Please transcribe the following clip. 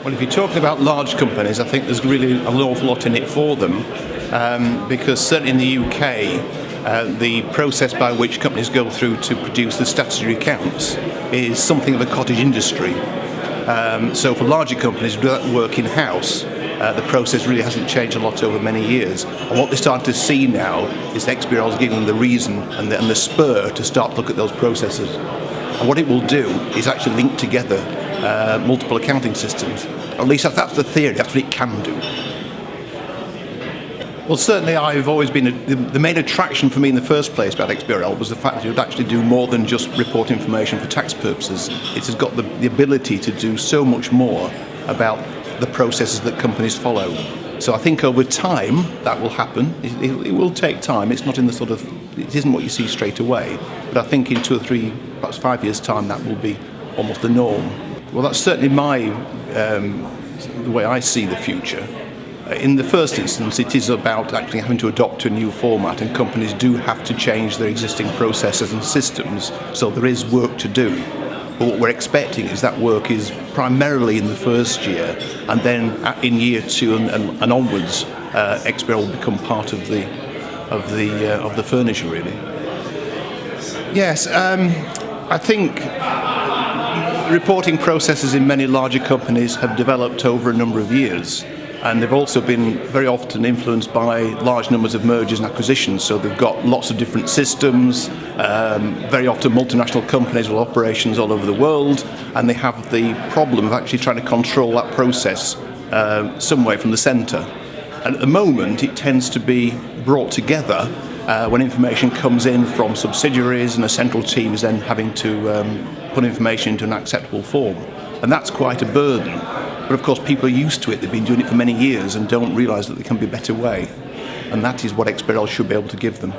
Well, if you're talking about large companies, I think there's really an awful lot in it for them, because certainly in the UK, the process by which companies go through to produce the statutory accounts is something of a cottage industry. So for larger companies who do that work in-house, the process really hasn't changed a lot over many years. And what they're starting to see now is XBRL is giving them the reason and the spur to start to look at those processes. And what it will do is actually link together multiple accounting systems. At least that's the theory, that's what it can do. Well, certainly I've always been, the main attraction for me in the first place about XBRL was the fact that it would actually do more than just report information for tax purposes. It has got the ability to do so much more about the processes that companies follow. So I think over time that will happen. It will take time. It's not in the sort of, it isn't what you see straight away. But I think in 2 or 3, perhaps 5 years' time, that will be almost the norm. Well, that's certainly the way I see the future. In the first instance, it is about actually having to adopt to a new format, and companies do have to change their existing processes and systems, so there is work to do. But what we're expecting is that work is primarily in the first year, and then in year 2 and onwards, XBRL will become part of the furniture, really. Yes, I think reporting processes in many larger companies have developed over a number of years, and they've also been very often influenced by large numbers of mergers and acquisitions. So they've got lots of different systems, very often multinational companies with operations all over the world, and they have the problem of actually trying to control that process some way from the centre. And at the moment it tends to be brought together when information comes in from subsidiaries, and a central team is then having to put information into an acceptable form. And that's quite a burden. But of course people are used to it, they've been doing it for many years and don't realise that there can be a better way. And that is what XBRL should be able to give them.